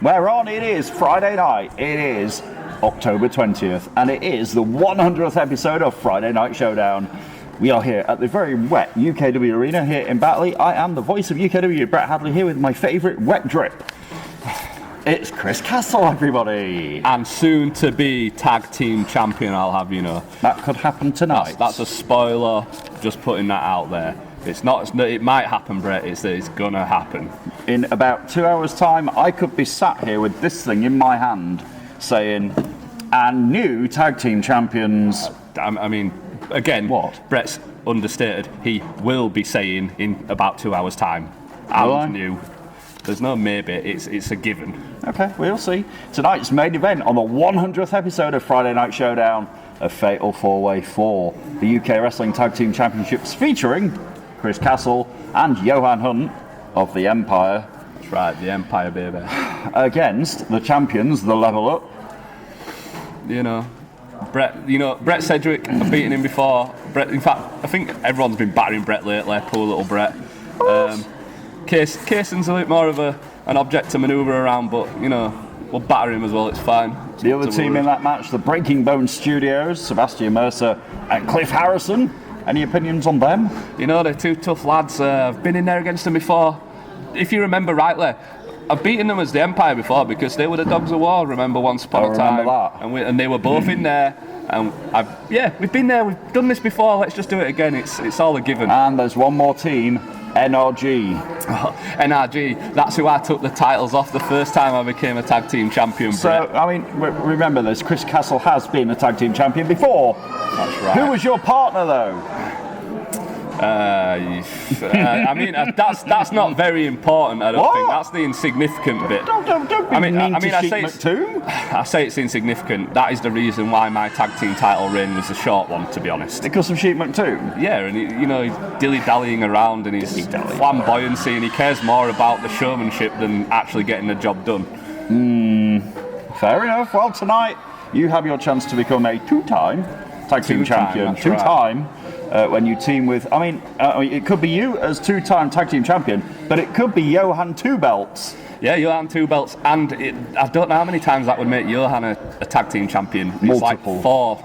We're on. It is Friday night. It is October 20th, and it is the 100th episode of Friday Night Showdown. We are here at the very wet UKW arena here in Batley. I am the voice of UKW, Brett Hadley, here with my favourite wet drip. It's Chris Castle, everybody. And soon to be tag team champion, I'll have you know. That could happen tonight. That's a spoiler, just putting that out there. It's not. It might happen, Brett. It's gonna happen. In about 2 hours' time, I could be sat here with this thing in my hand, saying, "And new tag team champions." I mean, again, what? Brett's understated. He will be saying in about 2 hours' time. And new. There's no maybe. It's a given. Okay, we'll see. Tonight's main event on the 100th episode of Friday Night Showdown, a fatal four-way for the UK Wrestling Tag Team Championships, featuring Chris Castle and Johan Hunt of the Empire. That's right, the Empire, baby. Against the champions, the Level Up. You know, Brett Sedgwick, I've beaten him before. Brett, in fact, I think everyone's been battering Brett lately, poor little Brett. Kayson's a bit more of an object to manoeuvre around, but, you know, we'll batter him as well, it's fine. The other team in that match, the Breaking Bone Studios, Sebastian Mercer and Cliff Harrison. Any opinions on them? You know, they're two tough lads. I've been in there against them before. If you remember rightly, I've beaten them as the Empire before because they were the Dogs of War, remember, once upon a time. That. And they were both in there. And we've been there, we've done this before, let's just do it again. It's all a given. And there's one more team, NRG. NRG, that's who I took the titles off the first time I became a tag team champion, Brett. So, I mean, remember this, Chris Castle has been a tag team champion before. That's right. Who was your partner, though? I mean, that's not very important, I don't think. That's the insignificant bit. Don't be mean to Sheik McToom. I say it's insignificant. That is the reason why my tag team title reign was a short one, to be honest. Because of Sheik McToom? Yeah, and he's dilly-dallying around and his flamboyancy, and he cares more about the showmanship than actually getting the job done. Fair enough. Well, tonight you have your chance to become a two-time tag team champion. Two-time. When you team with, it could be you as two-time tag team champion, but it could be Johan Two Belts. Yeah, Johan Two Belts, and I don't know how many times that would make Johan a tag team champion. It's like 4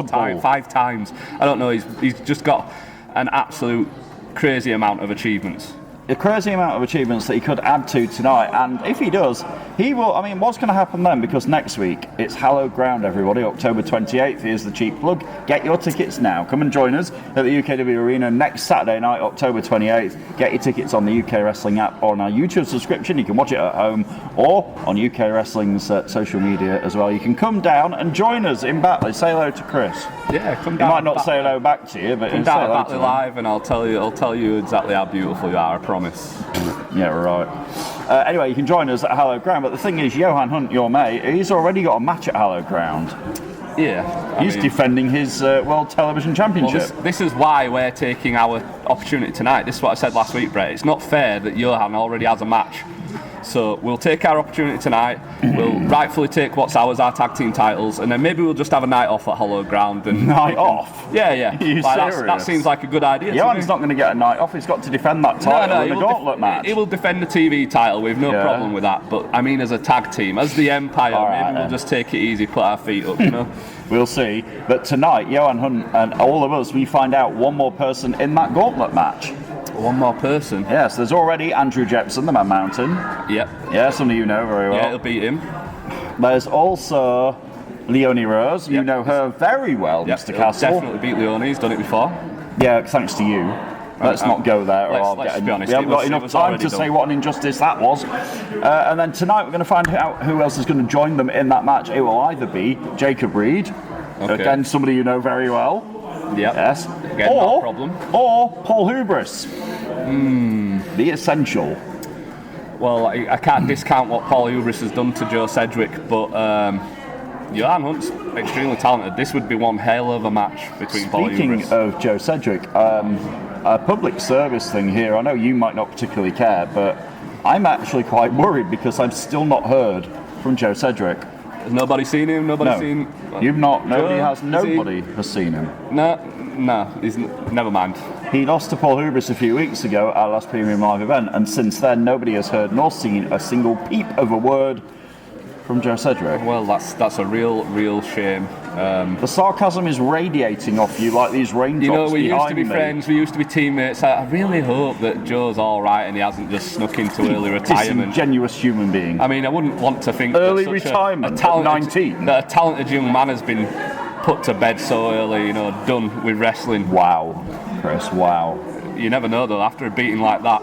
times, 5 times. I don't know. He's just got an absolute crazy amount of achievements. A crazy amount of achievements that he could add to tonight, and if he does, he will. I mean, what's going to happen then? Because next week it's Hallowed Ground, everybody, October 28th. Here's the cheap plug. Get your tickets now. Come and join us at the UKW Arena next Saturday night, October 28th. Get your tickets on the UK Wrestling app or on our YouTube subscription. You can watch it at home or on UK Wrestling's social media as well. You can come down and join us in Batley. Say hello to Chris. Yeah, come down. He might not say hello back to you, but come down to Batley Live, and I'll tell you exactly how beautiful you are. I promise. Yeah, right. Anyway, you can join us at Hallowed Ground, but the thing is, Johan Hunt, your mate, he's already got a match at Hallowed Ground. Yeah. He's defending his World Television Championship. Well, this is why we're taking our opportunity tonight. This is what I said last week, Brett. It's not fair that Johan already has a match. So we'll take our opportunity tonight. We'll rightfully take what's ours, our tag team titles, and then maybe we'll just have a night off at Hallowed Ground. Night off? Yeah. Are you serious? That seems like a good idea. Johan's not going to get a night off. He's got to defend that title in a gauntlet match. He will defend the TV title. We've no problem with that. But I mean, as a tag team, as the Empire, maybe we'll just take it easy, put our feet up. We'll see. But tonight, Johan Hunt and all of us, we find out one more person in that gauntlet match. One more person? Yes, there's already Andrew Jepson, the Man Mountain. Yep. Yeah, some of you know very well. Yeah, he'll beat him. There's also Leonie Rose. You know her very well, Mr. Castle. Definitely beat Leonie. He's done it before. Yeah, thanks to you. Let's not go there. Let's be honest. We haven't got enough time to say what an injustice that was. And then tonight we're going to find out who else is going to join them in that match. It will either be Jacob Reed, again somebody you know very well. Yep. Yes. Again, no problem. Or Paul Hubris. The Essential. Well, I can't discount what Paul Hubris has done to Joe Sedgwick, but Johan Hunt's extremely talented. This would be one hell of a match between Paul Hubris. Speaking of Joe Sedgwick, a public service thing here. I know you might not particularly care, but I'm actually quite worried because I've still not heard from Joe Sedgwick. Has nobody seen him? Nobody seen? You've not. Nobody has. Nobody has seen him. No, No, never mind. He lost to Paul Hubris a few weeks ago at our last Premium Live event, and since then nobody has heard nor seen a single peep of a word from Joe Sedgwick. Well, that's a real shame. The sarcasm is radiating off you like these raindrops. You know, we used to be me. friends, we used to be teammates. I really hope that Joe's all right and he hasn't just snuck into early retirement. Disingenuous human being. I mean, I wouldn't want to think early that such retirement at 19. That a talented young man has been put to bed so early, done with wrestling. Wow, Chris, wow. You never know though, after a beating like that,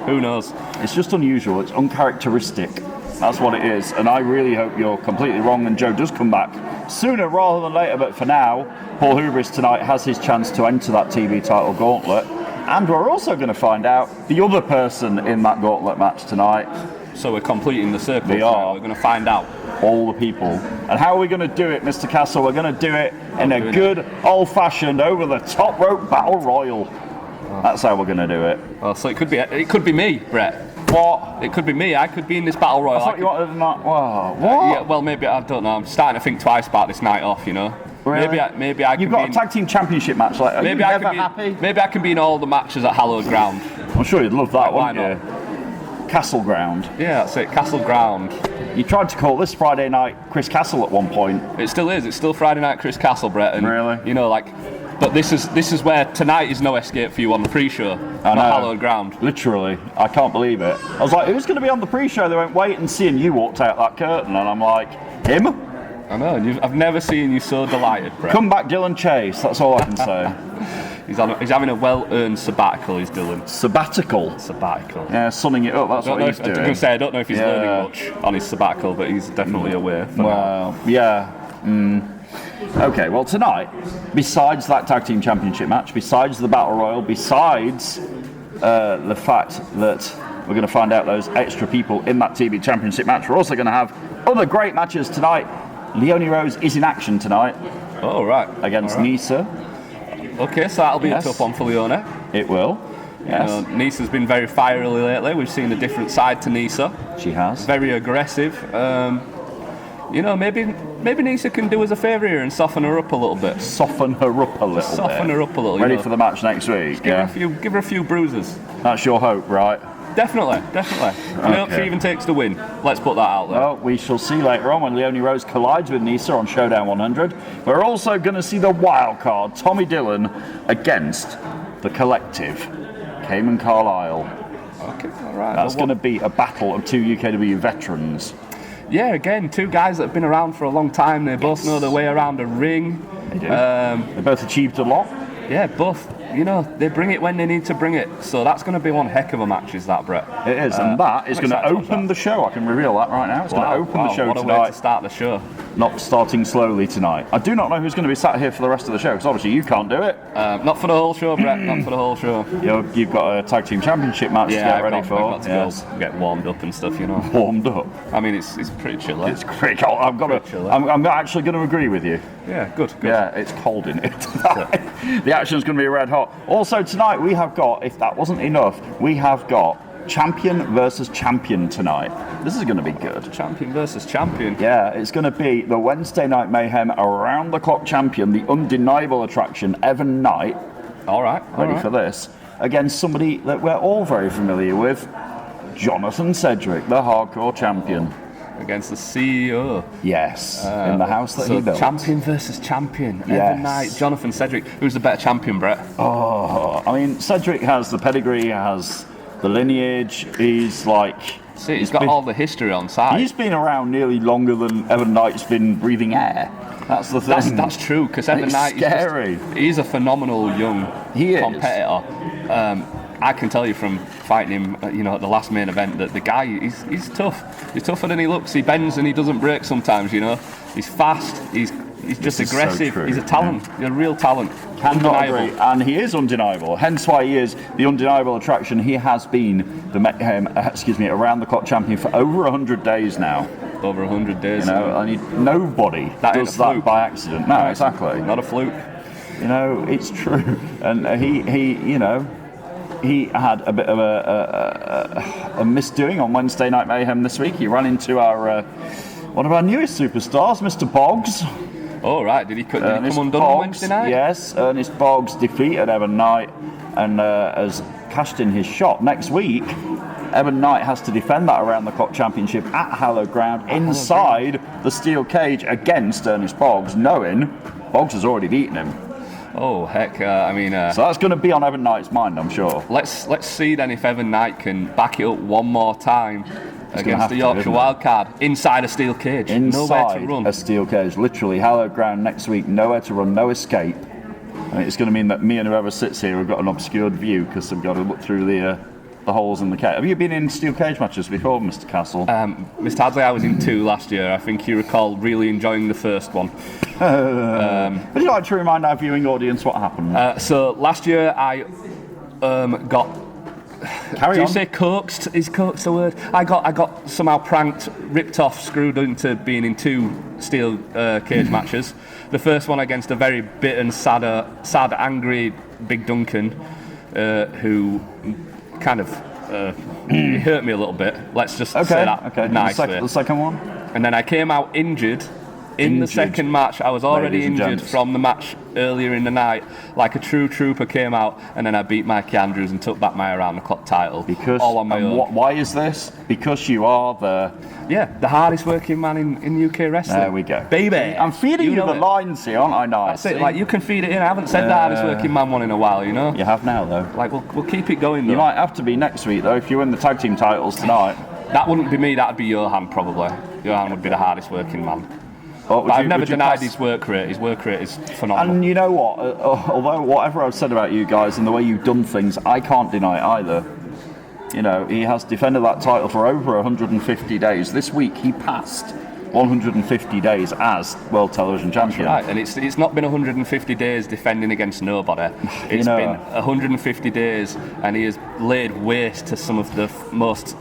who knows? It's just unusual, it's uncharacteristic. That's what it is, and I really hope you're completely wrong and Joe does come back sooner rather than later, but for now, Paul Hubris tonight has his chance to enter that TV title gauntlet, and we're also going to find out the other person in that gauntlet match tonight. So we're completing the circle. We are. We're going to find out. All the people. And how are we going to do it, Mr. Castle? We're going to do it in a good, old-fashioned, over-the-top rope battle royal. That's how we're going to do it. Well, so it could be me, Brett. What? It could be me. I could be in this battle royal. I thought you wanted to not. Wow. What? Yeah, well, maybe, I don't know. I'm starting to think twice about this night off, Really? Maybe I. You've got a tag team championship match. Like, are you never happy? Maybe I can be in all the matches at Hallowed Ground. I'm sure you'd love that, Why wouldn't you? Castle Ground. Yeah, that's it. Castle Ground. You tried to call this Friday night Chris Castle at one point. It still is. It's still Friday night Chris Castle, Brett. And, really? But this is where tonight is no escape for you on the pre-show. I know. Hallowed Ground. Literally, I can't believe it. I was like, who's going to be on the pre-show? They went, wait and see, and you walked out that curtain, and I'm like, him? I know. I've never seen you so delighted, Brett. Come back, Dylan Chase. That's all I can say. He's having a well-earned sabbatical. He's Dylan. Sabbatical. Yeah, sunning it up. That's what he's doing. I was going to say, I don't know if he's learning much on his sabbatical, but he's definitely aware. Well, yeah. Okay, well tonight, besides that tag team championship match, besides the battle royal, besides the fact that we're going to find out those extra people in that TV championship match, we're also going to have other great matches tonight. Leonie Rose is in action tonight. Oh, right. Against Nisa. Okay, so that'll be a tough one for Leonie. It will. Yes. Nisa's been very fiery lately. We've seen a different side to Nisa. She has. Very aggressive. Maybe Nisa can do us a favour here and soften her up a little bit. Soften her up a little. Ready for the match next week. Give her a few bruises. That's your hope, right? Definitely. I hope she even takes the win. Let's put that out there. Well, we shall see later on when Leonie Rose collides with Nisa on Showdown 100. We're also going to see the wild card, Tommy Dillon, against the Collective, Cayman Carlisle. Okay, all right. That's going to be a battle of two UKW veterans. Yeah, again, two guys that have been around for a long time. They both know their way around a ring. They do. They both achieved a lot. Yeah, both. They bring it when they need to bring it. So that's going to be one heck of a match, is that, Brett? It is, and that is going to open the show. I can reveal that right now. It's going to open the show what tonight. A way to start the show. Not starting slowly tonight. I do not know who's going to be sat here for the rest of the show, because obviously you can't do it. Not for the whole show, Brett. Not for the whole show. You've got a tag team championship match to get ready for. I've got to go get warmed up and stuff, Warmed up? I mean, it's pretty chilly. It's pretty cold. I'm actually going to agree with you. Yeah, good. Yeah, it's cold in it. The action's going to be red hot. Also tonight we have got, if that wasn't enough, we have got champion versus champion tonight. This is going to be good. Champion versus champion. Yeah, it's going to be the Wednesday Night Mayhem around the clock champion, the undeniable attraction, Evan Knight. All right. Ready for this? Against somebody that we're all very familiar with, Jonathan Sedgwick, the hardcore champion. Against the CEO. Yes, in the house that he built. Champion versus champion. Yes. Evan Knight, Jonathan Sedgwick. Who's the better champion, Brett? Oh, I mean, Sedgwick has the pedigree, has the lineage. He's like... See, he's got all the history on side. He's been around nearly longer than Evan Knight's been breathing air. That's the thing. That's true, because Evan Knight he's a phenomenal young competitor. I can tell you from fighting him, at the last main event, that the guy, he's tough. He's tougher than he looks. He bends and he doesn't break sometimes, He's fast. He's just aggressive. So he's a talent. Yeah. He's a real talent. Cannot agree. And he is undeniable. Hence why he is the undeniable attraction. He has been the around the clock champion for over 100 days now. Over 100 days. And nobody does that by accident. No, exactly. Not a fluke. It's true. And he had a bit of a misdoing on Wednesday Night Mayhem this week. He ran into one of our newest superstars, Mr. Boggs. Oh, right. Did he come undone Boggs, on Wednesday night? Yes, Ernest Boggs defeated Evan Knight and has cashed in his shot. Next week, Evan Knight has to defend that around the clock championship at Hallowed Ground inside the steel cage against Ernest Boggs, knowing Boggs has already beaten him. Oh, heck. So that's going to be on Evan Knight's mind, I'm sure. Let's see then if Evan Knight can back it up one more time against the Yorkshire Wildcard inside a steel cage. Nowhere to run. A steel cage, literally. Hallowed Ground next week, nowhere to run, no escape. And it's going to mean that me and whoever sits here have got an obscured view because we've got to look through the holes in the cage. Have you been in steel cage matches before, Mr. Castle? Mr. Hadley, I was in 2 last year. I think you recall really enjoying the first one. Would you like to remind our viewing audience what happened? So last year I got. Carry do on. you say coaxed? Is coaxed a word? I got somehow pranked, ripped off, screwed into being in 2 steel cage matches. The first one against a very bitten, sad, angry Big Duncan, who kind of he hurt me a little bit. Let's just say that nicely. The second one? And then I came out injured. In the second match, I was already injured from the match earlier in the night. Like a true trooper came out, and then I beat Mikey Andrews and took back my around the clock title. All on my own. Why is this? Because you are the hardest working man in UK wrestling. There we go. Baby. I'm feeding you the lines here, aren't I? Nice. That's it. Like, you can feed it in. I haven't said the hardest working man one in a while, you know? You have now, though. Like, we'll keep it going, though. You might have to be next week, though, if you win the tag team titles tonight. That wouldn't be me. That'd be Johan, probably. Johan would be the hardest working man. But I've never denied his work rate. His work rate is phenomenal. And you know what? Although whatever I've said about you guys and the way you've done things, I can't deny it either. You know, he has defended that title for over 150 days. This week he passed 150 days as World Television Champion. Right, and it's not been 150 days defending against nobody. It's been 150 days, and he has laid waste to some of the most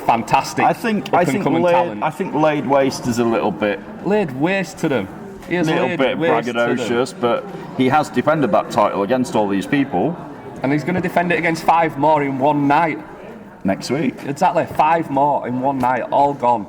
fantastic talent. I think laid waste is a little bit... Laid waste to them. He has a little bit braggadocious, but he has defended that title against all these people. And he's going to defend it against 5 more in one night. Next week. Exactly, 5 more in one night, all gone.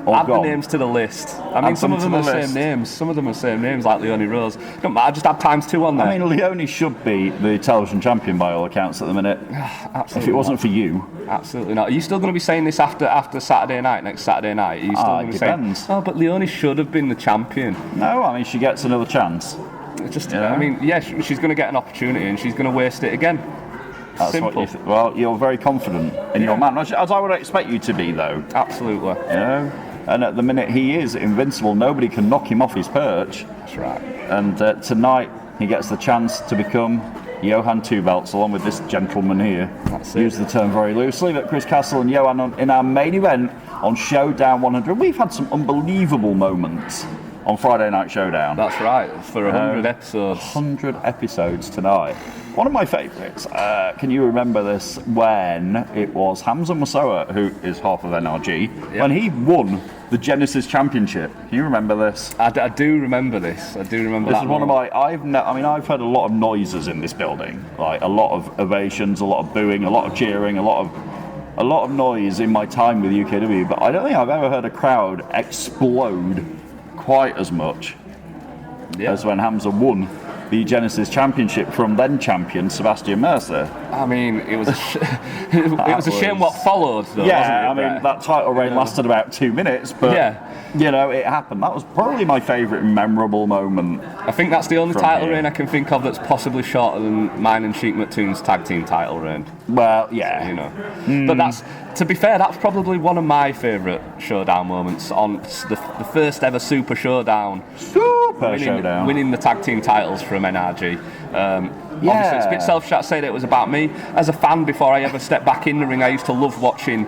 Add the names to the list. I mean, some of them are the same names. Some of them are the same names, like Leone Rose. Don't matter, just add ×2 on there. I mean, Leone should be the television champion by all accounts at the minute. Absolutely. If it wasn't for you. Absolutely not. Are you still going to be saying this after Saturday night, next Saturday night? Are you still going to be saying, but Leone should have been the champion? No, I mean, she gets another chance. I mean, she's going to get an opportunity and she's going to waste it again. That's simple. What well, you're very confident in your man, as I would expect you to be, though. Absolutely. You know? And at the minute, he is invincible. Nobody can knock him off his perch. That's right. And tonight, he gets the chance to become Johan Two Belts, along with this gentleman here. That's it. Use the term very loosely, but Chris Castle and Johan in our main event on Showdown 100. We've had some unbelievable moments on Friday Night Showdown. That's right, for 100 episodes. 100 episodes tonight. One of my favourites, can you remember this, when it was Hamza Musawa, who is half of NRG, when he won the Genesis Championship? Can you remember this? I do remember this. I do remember this that. Is one of my. I've heard a lot of noises in this building, like a lot of ovations, a lot of booing, a lot of cheering, a lot of noise in my time with UKW. But I don't think I've ever heard a crowd explode quite as much as when Hamza won the Genesis Championship from then champion Sebastian Mercer. I mean, it was a shame what followed, though. Yeah, wasn't it, I mean, that title reign lasted about 2 minutes, but you know, it happened. That was probably my favourite memorable moment. I think that's the only title reign I can think of that's possibly shorter than mine and Sheik Maktoon's tag team title reign. Well, yeah, so, you know. But that's, to be fair, that's probably one of my favourite Showdown moments on the first ever Super Showdown. Winning the tag team titles from NRG. Obviously, it's a bit selfish to say that it was about me. As a fan, before I ever stepped back in the ring, I used to love watching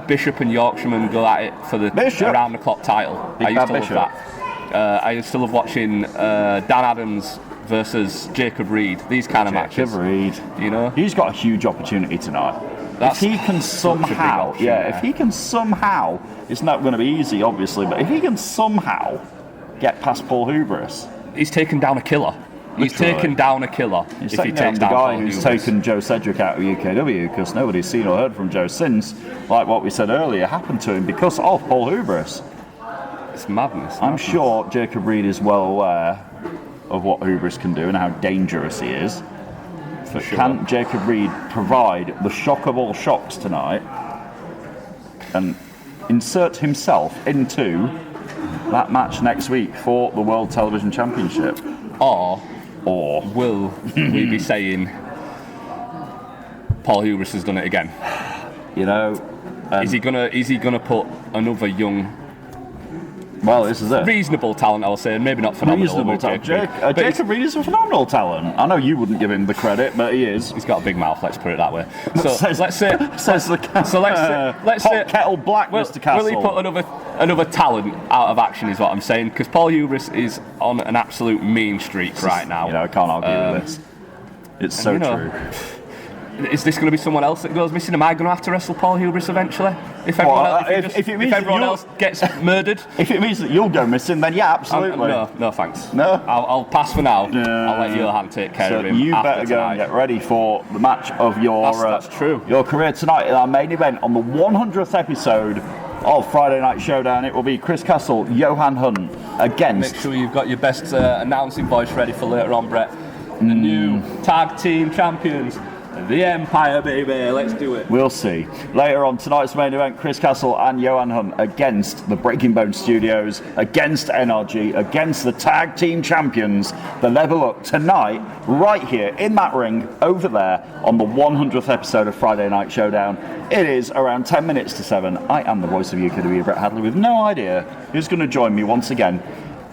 Bishop and Yorkshireman go at it for the around-the-clock title. I used to love that. I used to love watching Dan Adams versus Jacob Reed. These kind of matches. Jacob Reed, you know, he's got a huge opportunity tonight. If he can somehow, if he can somehow, it's not going to be easy, obviously, but if he can somehow get past Paul Hubris, he's taken down a killer. He's taken down a killer. He's if he takes down the guy who's taken Joe Cedric out of UKW, because nobody's seen or heard from Joe since, like what we said earlier, happened to him because of Paul Hubris. It's madness. I'm sure Jacob Reed is well aware of what hubris can do and how dangerous he is. But sure. Can Jacob Reed provide the shock of all shocks tonight and insert himself into that match next week for the World Television Championship? Or will we be saying Paul Hubris has done it again? You know, is he gonna put another young, well, this is it, reasonable talent? I'll say, maybe not phenomenal. reasonable talent. Jacob Reed is a phenomenal talent. I know you wouldn't give him the credit, but he is. He's got a big mouth. Let's put it that way. So let's say kettle black, Mr. Castle. Will he put another talent out of action? Is what I'm saying, because Paul Hubris is on an absolute mean streak right now. You know, I can't argue with this. It's so true. Is this going to be someone else that goes missing? Am I going to have to wrestle Paul Hubris eventually? If everyone else gets murdered? If it means that you'll go missing, then yeah, absolutely. No thanks. No? I'll pass for now. I'll let Johan take care of him. You after better go tonight. and get ready for the match of That's true. Your career tonight in our main event on the 100th episode of Friday Night Showdown. It will be Chris Castle, Johan Hunt against... Make sure you've got your best announcing voice ready for later on, Brett. The new tag team champions, the Empire, baby. Let's do it. We'll see. Later on tonight's main event, Chris Castle and Johan Hunt against the Breaking Bone Studios, against NRG, against the tag team champions. The level up tonight, right here in that ring, over there, on the 100th episode of Friday Night Showdown. It is around 10 minutes to 7. I am the voice of UKW, Brett Hadley, with no idea who's going to join me once again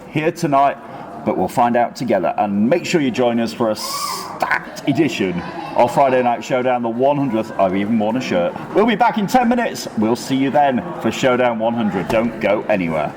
here tonight, but we'll find out together. And make sure you join us for a stacked edition of Friday Night Showdown, the 100th. I've even worn a shirt. We'll be back in 10 minutes. We'll see you then for Showdown 100. Don't go anywhere.